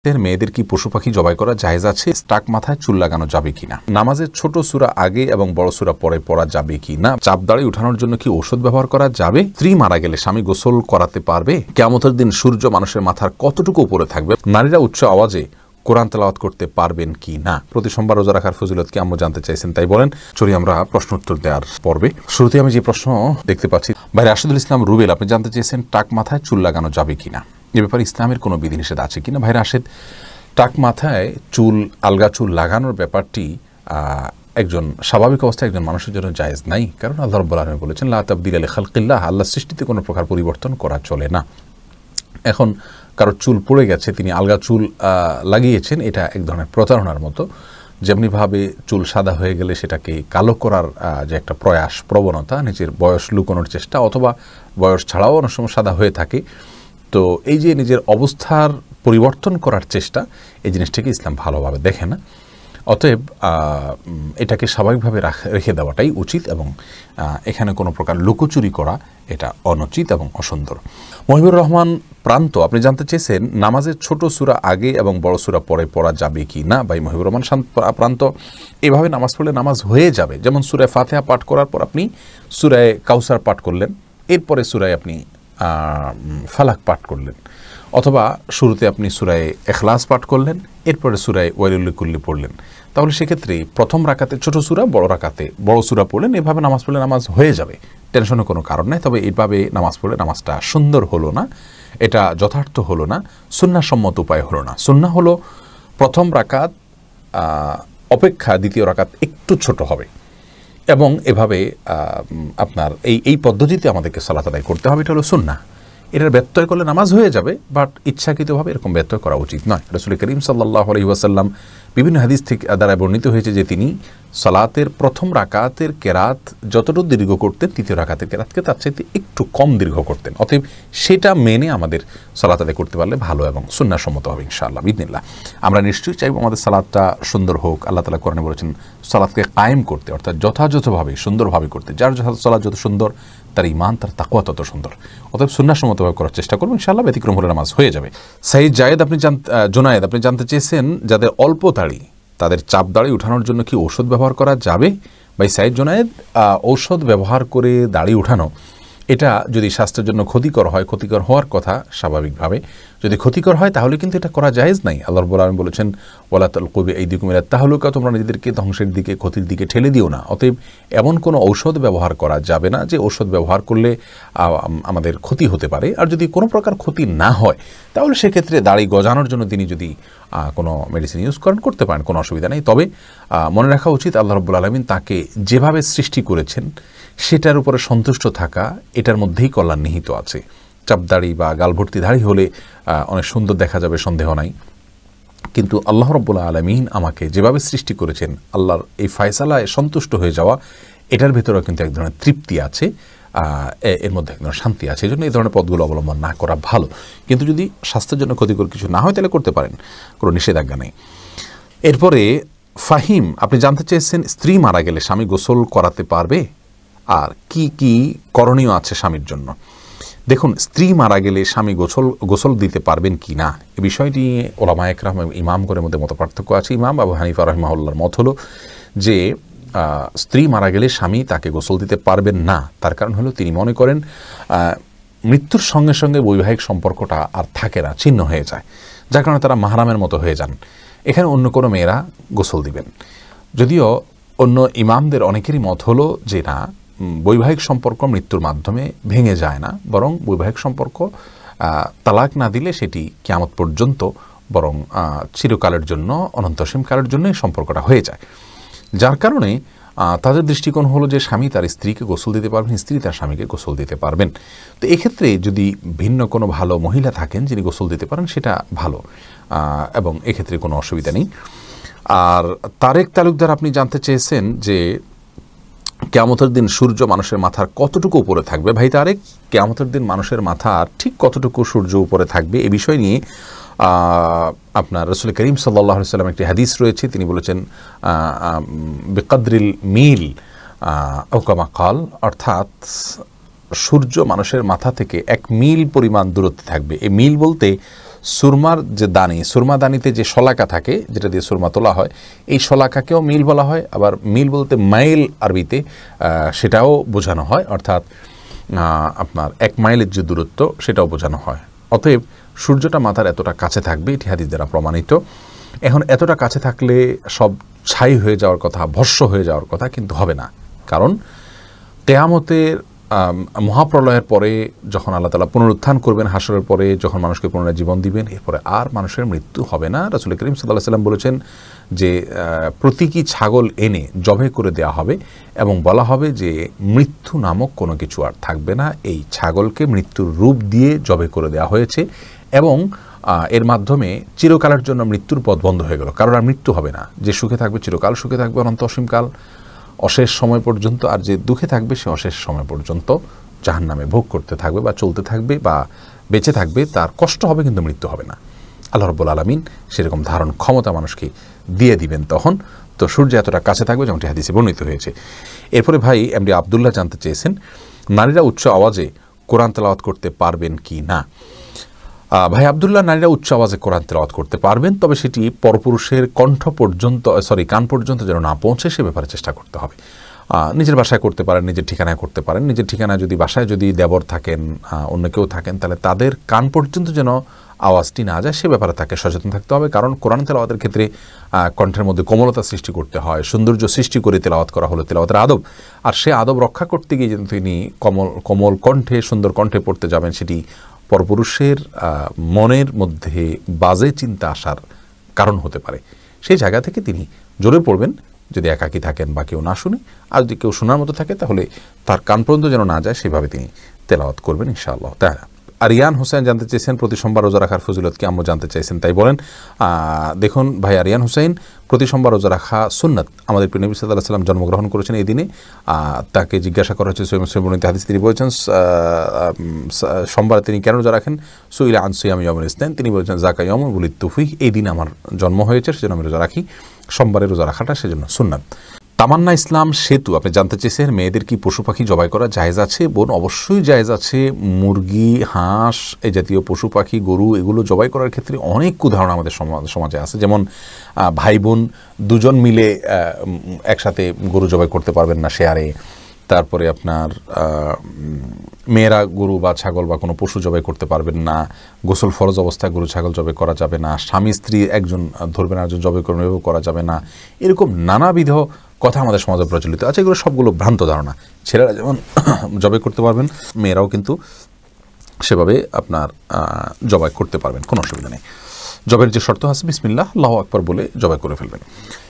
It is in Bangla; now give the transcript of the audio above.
মেয়েদের কি পশু পাখি জবাই করা জায়েজ আছে? টাক মাথায় চুল লাগানো যাবে কিনা? নামাজের ছোট সূরা আগে এবং বড় সূরা পরে পড়া যাবে কিনা? চাপ দাড়ি উঠানোর জন্য কি ঔষধ ব্যবহার করা যাবে? স্ত্রী মারা গেলে স্বামী গোসল করাতে পারবে? কিয়ামতের দিন সূর্য মানুষের মাথার কতটুকু উপরে থাকবে? নারীরা উচ্চ আওয়াজে কোরআন তেলাওয়াত করতে পারবেন কি না? প্রতি সোমবার রোজা রাখার ফজিলত কি আম্মু জানতে চাইছেন, তাই বলেন। চলি আমরা প্রশ্ন উত্তর দেওয়ার পর্বে। শুরুতে আমি যে প্রশ্ন দেখতে পাচ্ছি, ভাই রাশেদুল ইসলাম রুবেল, আপনি জানতে চেয়েছেন টাক মাথায় চুল লাগানো যাবে কিনা, এ ব্যাপারে ইসলামের কোনো বিধিনিষেধ আছে কিনা। ভাই রাশেদ, টাক মাথায় চুল, আলগা চুল লাগানোর ব্যাপারটি একজন স্বাভাবিক অবস্থায় একজন মানুষের জন্য জায়েজ নাই, কারণ আল্লাহ রাব্বুল আলামিন বলেছেন লা তাবদীলা লিখালকিল্লাহ, আল্লাহর সৃষ্টিতে কোনো প্রকার পরিবর্তন করা চলে না। এখন কারো চুল পড়ে গেছে, তিনি আলগা চুল লাগিয়েছেন, এটা এক ধরনের প্রতারণার মতো। যেমনিভাবে চুল সাদা হয়ে গেলে সেটাকে কালো করার যে একটা প্রয়াস, প্রবণতা, নিজের বয়স লুকানোর চেষ্টা, অথবা বয়স ছাড়াও অনেক সময় সাদা হয়ে থাকে, তো এই যে নিজের অবস্থার পরিবর্তন করার চেষ্টা, এই জিনিসটাকে ইসলাম ভালোভাবে দেখে না। অতএব এটাকে স্বাভাবিকভাবে রেখে দেওয়াটাই উচিত, এবং এখানে কোনো প্রকার লুকোচুরি করা এটা অনুচিত এবং অসুন্দর। মহিবুর রহমান প্রান্ত, আপনি জানতে চেয়েছেন নামাজের ছোট সূরা আগে এবং বড় সূরা পরে পড়া যাবে কি না। ভাই মহিবুর রহমান প্রান্ত, এভাবে নামাজ পড়লে নামাজ হয়ে যাবে। যেমন সূরায়ে ফাতিহা পাঠ করার পর আপনি সূরায়ে কাউসার পাঠ করলেন, এরপরে সূরায় আপনি ফালাক পাঠ করলেন, অথবা শুরুতে আপনি সূরায়ে ইখলাস পাঠ করলেন, এরপরে সূরায়ে ওয়াইলুল লিকুল্লি পড়লেন, তাহলে সেক্ষেত্রে প্রথম রাকাতে ছোট সূরা, বড় রাকাতে বড় সূরা পড়লেন। এভাবে নামাজ পড়লে নামাজ হয়ে যাবে, টেনশনের কোনো কারণ নাই। তবে এইভাবে নামাজ পড়লে নামাজটা সুন্দর হলো না, এটা যথার্থ হলো না, সুন্নাহসম্মত উপায় হলো না। সুন্নাহ হলো প্রথম রাকাত অপেক্ষা দ্বিতীয় রাকাত একটু ছোট হবে, এবং এভাবে আপনার এই পদ্ধতিতে আমাদেরকে সালাত আদায় করতে হবে, এটা হলো সুন্নাহ। এটার ব্যত্যয় করলে নামাজ হয়ে যাবে, বাট ইচ্ছাকৃতভাবে এরকম ব্যত্যয় করা উচিত নয়। রাসূল করিম সাল্লাল্লাহু আলাইহি ওয়াসাল্লাম বিভিন্ন হাদিস থেকে দ্বারা বর্ণিত হয়েছে যে তিনি সালাতের প্রথম রাকাতের কেরাত যতটুকু দীর্ঘ করতেন, তৃতীয় রাকাতের কেরাতকে তার চাইতে একটু কম দীর্ঘ করতেন। অতএব সেটা মেনে আমাদের সালাত আদায় করতে পারলে ভালো এবং সুন্নাহসম্মত হবে ইনশাআল্লাহ বিইذনিল্লাহ। আমরা নিশ্চয়ই চাইব আমাদের সালাতটা সুন্দর হোক। আল্লাহ তাআলা কোরআনে বলেছেন সালাতকে কায়েম করতে, অর্থাৎ যথাযথভাবে সুন্দরভাবে করতে। যার সালাত যত সুন্দর, তার ঈমান, তার তাকওয়া তত সুন্দর। অতএব সুন্নাহসম্মতভাবে করার চেষ্টা করব, ইনশাআল্লাহ ব্যতিক্রম হলে নামাজ হয়ে যাবে। সাইদ জায়েদ, জোনায়েদ, আপনি জানতে চেয়েছেন যাদের অল্প দাড়ি, তাদের চাপ দাড়ি উঠানোর জন্য কি ঔষধ ব্যবহার করা যাবে? ভাই সাইদ জোনায়েদ, ঔষধ ব্যবহার করে দাড়ি উঠানো, এটা যদি স্বাস্থ্যের জন্য ক্ষতিকর হয়, ক্ষতিকর হওয়ার কথা স্বাভাবিকভাবে, যদি ক্ষতিকর হয় তাহলে কিন্তু এটা করা জায়েজ নাই। আল্লাহ রাব্বুল আলামিন বলেছেন ওয়ালা তালকু বিআইদিকুম ইলা তাহলুকা, তোমরা নিজেদেরকে ধ্বংসের দিকে, ক্ষতির দিকে ঠেলে দিও না। অতএব এমন কোনো ঔষধ ব্যবহার করা যাবে না যে ঔষধ ব্যবহার করলে আমাদের ক্ষতি হতে পারে। আর যদি কোনো প্রকার ক্ষতি না হয়, তাহলে সেক্ষেত্রে দাড়ি গজানোর জন্য তিনি যদি কোনো মেডিসিন ইউজ করতে পারেন, কোনো অসুবিধা নেই। তবে মনে রাখা উচিত আল্লাহ রাব্বুল আলামিন তাকে যেভাবে সৃষ্টি করেছেন সেটার উপরে সন্তুষ্ট থাকা, এটার মধ্যেই কল্যাণ নিহিত আছে। চাপদাড়ি বা গালভর্তি দাড়ি হলে অনেক সুন্দর দেখা যাবে, সন্দেহ নাই, কিন্তু আল্লাহ রাব্বুল আলামিন আমাকে যেভাবে সৃষ্টি করেছেন, আল্লাহর এই ফয়সালায় সন্তুষ্ট হয়ে যাওয়া, এটার ভেতরেও কিন্তু এক ধরনের তৃপ্তি আছে, এর মধ্যে এক ধরনের শান্তি আছে। এই জন্য এই ধরনের পথগুলো অবলম্বন না করা ভালো। কিন্তু যদি স্বাস্থ্যের জন্য ক্ষতিকর কিছু না হয় তাহলে করতে পারেন, কোনো নিষেধাজ্ঞা নেই। এরপরে ফাহিম, আপনি জানতে চেয়েছেন স্ত্রী মারা গেলে স্বামী গোসল করাতে পারবে, আর কি কি করণীয় আছে স্বামীর জন্য। দেখুন, স্ত্রী মারা গেলে স্বামী গোসল দিতে পারবেন কি না, এ বিষয়টি ওলামায়ে কেরাম ইমামগণের মধ্যে মত পার্থক্য আছে। ইমাম আবু হানিফা রাহিমাহুল্লাহর মত হলো যে স্ত্রী মারা গেলে স্বামী তাকে গোসল দিতে পারবেন না। তার কারণ হলো তিনি মনে করেন মৃত্যুর সঙ্গে সঙ্গে বৈবাহিক সম্পর্কটা আর থাকে না, ছিন্ন হয়ে যায়, যার কারণে তারা মাহরামের মতো হয়ে যান। এখানে অন্য কোনো মেয়েরা গোসল দিবেন। যদিও অন্য ইমামদের অনেকেরই মত হলো যে না, বৈবাহিক সম্পর্ক মৃত্যুর মাধ্যমে ভেঙে যায় না, বরং বৈবাহিক সম্পর্ক তালাক না দিলে সেটি কিয়ামত পর্যন্ত, বরং চিরকালের জন্য, অনন্তসীম কালের জন্য এই সম্পর্কটা হয়ে যায়। যার কারণে তাদের দৃষ্টিকোণ হলো যে স্বামী তার স্ত্রীকে গোসল দিতে পারবেন, স্ত্রী তার স্বামীকে গোসল দিতে পারবেন। তো এক্ষেত্রে যদি ভিন্ন কোনো ভালো মহিলা থাকেন যিনি গোসল দিতে পারেন, সেটা ভালো, এবং এক্ষেত্রে কোনো অসুবিধা নেই। আর তারেক তালুকদার, আপনি জানতে চেয়েছেন যে কিয়ামতের দিন সূর্য মানুষের মাথার কতটুকু উপরে থাকবে। ভাই তারেক, কিয়ামতের দিন মানুষের মাথার ঠিক কতটুকু সূর্য উপরে থাকবে, এ বিষয় নিয়ে আপনার রাসূল করিম সাল্লাল্লাহু আলাইহি ওয়াসাল্লাম একটি হাদিস রয়েছে, তিনি বলেছেন বিকদ্রিল মিল আও কামা ক্বাল, অর্থাৎ সূর্য মানুষের মাথা থেকে 1 মিল পরিমাণ দূরত্বে থাকবে। এই মিল বলতে সুরমার যে দানি, সুরমা দানিতে যে শলাকা থাকে যেটা দিয়ে সুরমা তোলা হয়, এই শলাকাকেও মিল বলা হয়। আবার মিল বলতে মাইল আরবিতে সেটাও বোঝানো হয়, অর্থাৎ আপনার 1 মাইলের যে দূরত্ব সেটাও বোঝানো হয়। অতএব সূর্যটা মাথার এতটা কাছে থাকবে, এটি হাদিস দ্বারা প্রমাণিত। এখন এতটা কাছে থাকলে সব ছাই হয়ে যাওয়ার কথা, ভস্ম হয়ে যাওয়ার কথা কিন্তু হবে না। কারণ কিয়ামতের মহাপ্রলয়ের পরে যখন আল্লাহ তাআলা পুনরুত্থান করবেন, হাসরের পরে যখন মানুষকে পুনরায় জীবন দিবেন, এরপরে আর মানুষের মৃত্যু হবে না। রাসূল করিম সাল্লাল্লাহু আলাইহি ওয়াসাল্লাম বলেছেন যে প্রতীকী ছাগল এনে জবাই করে দেওয়া হবে এবং বলা হবে যে মৃত্যু নামক কোনো কিছু আর থাকবে না। এই ছাগলকে মৃত্যুর রূপ দিয়ে জবাই করে দেওয়া হয়েছে এবং এর মাধ্যমে চিরকালের জন্য মৃত্যুর পথ বন্ধ হয়ে গেল। কারণ আর মৃত্যু হবে না। যে সুখে থাকবে চিরকাল সুখে থাকবে, অনন্ত অসীমকাল, অশেষ সময় পর্যন্ত। আর যে দুঃখে থাকবে সে অশেষ সময় পর্যন্ত জাহান্নামে ভোগ করতে থাকবে বা চলতে থাকবে বা বেঁচে থাকবে। তার কষ্ট হবে কিন্তু মৃত্যু হবে না। আল্লাহ রাব্বুল আলামিন সেরকম ধারণ ক্ষমতা মানুষকে দিয়ে দিবেন তখন। তো সূর্য এতটা কাছে থাকবে যেমনটি হাদিসে বর্ণিত হয়েছে। এরপরে ভাই এমডি আব্দুল্লাহ জানতে চেয়েছেন, নারীরা উচ্চ আওয়াজে কোরআন তেলাওয়াত করতে পারবেন কি না। ভাই আব্দুল্লাহ, নারীরা উচ্চ আওয়াজে কোরআন তেলাওয়াত করতে পারবেন, তবে সেটি পরপুরুষের কণ্ঠ পর্যন্ত কান পর্যন্ত যেন না পৌঁছে সে ব্যাপারে চেষ্টা করতে হবে। নিজের বাসায় করতে পারেন, নিজের ঠিকানায় করতে পারেন। নিজের ঠিকানায় যদি বাসায় যদি দেবর থাকেন, অন্য কেউ থাকেন, তাহলে তাদের কান পর্যন্ত যেন আওয়াজটি না যায় সে ব্যাপারে তাকে সচেতন থাকতে হবে। কারণ কোরআন তেলাওয়াতের ক্ষেত্রে কণ্ঠের মধ্যে কোমলতা সৃষ্টি করতে হয়, সৌন্দর্য সৃষ্টি করে তেলাওয়াত করা হলো তেলাওয়াতের আদব। আর সে আদব রক্ষা করতে গিয়ে যেন তিনি কোমল কণ্ঠে, সুন্দর কণ্ঠে পড়তে যাবেন, সেটি পরপুরুষের মনের মধ্যে বাজে চিন্তা আসার কারণ হতে পারে। সেই জায়গা থেকে তিনি জোরে পড়বেন যদি একাকী থাকেন বা কেউ না শুনে। আর যদি কেউ শোনার মতো থাকে তাহলে তার কান পর্যন্ত যেন না যায় সেভাবে তিনি তেলাওয়াত করবেন ইনশাআল্লাহ তাআলা। আরিয়ান হোসেন জানতে চেয়েছেন প্রতি সোমবার রোজা রাখার ফজিলত কি আম্মু জানতে চাইছেন, তাই বলেন। দেখুন ভাই আরিয়ান হোসেন, প্রতি সোমবার রোজা রাখা সুন্নাত। আমাদের প্রিয় নবী সাল্লাল্লাহু আলাইহি ওয়াসাল্লাম জন্মগ্রহণ করেছেন এই দিনে। তাকে জিজ্ঞাসা করা হয়েছে সহিহ মুসলিম বর্ণিত হাদিস, তিনি বলেছেন সোমবার তিনি কেন রোজা রাখেন। সুইলা আন সিয়ামি ইয়াউমিল ইসনাইন, তিনি বলেছেন যাকা ইয়াউমুন বুলিদতু ফীহি, এই দিন আমার জন্ম হয়েছে সেজন্য আমি রোজা রাখি। সোমবারে রোজা রাখাটা সেজন্য সুন্নাত। তামান্না ইসলাম সেতু, আপনি জানতে চেয়েছেন মেয়েদের কি পশু পাখি জবাই করা জায়েজ আছে। বোন, অবশ্যই জায়েজ আছে। মুরগি, হাঁস, এই জাতীয় পশু পাখি, গরু, এগুলো জবাই করার ক্ষেত্রে অনেক উদাহরণ আমাদের সমাজে আছে। যেমন ভাই বোন দুজন মিলে একসাথে গরু জবাই করতে পারবেন না শেয়ারে। তারপরে আপনার মেয়েরা গরু বা ছাগল বা কোনো পশু জবাই করতে পারবেন না। গোসল ফরজ অবস্থায় গরু ছাগল জবাই করা যাবে না। স্বামী স্ত্রী একজন ধরবেন একজন জবাই করবেন, এভাবে করা যাবে না। এরকম নানাবিধ কথা আমাদের সমাজে প্রচলিত আছে। এগুলো সবগুলো ভ্রান্ত ধারণা। ছেলেরা যেমন জবাই করতে পারবেন, মেয়েরাও কিন্তু সেভাবে আপনার জবাই করতে পারবেন, কোনো অসুবিধা নেই। জবের যে শর্ত আছে বিসমিল্লাহ আল্লাহু আকবার বলে জবাই করে ফেলবেন।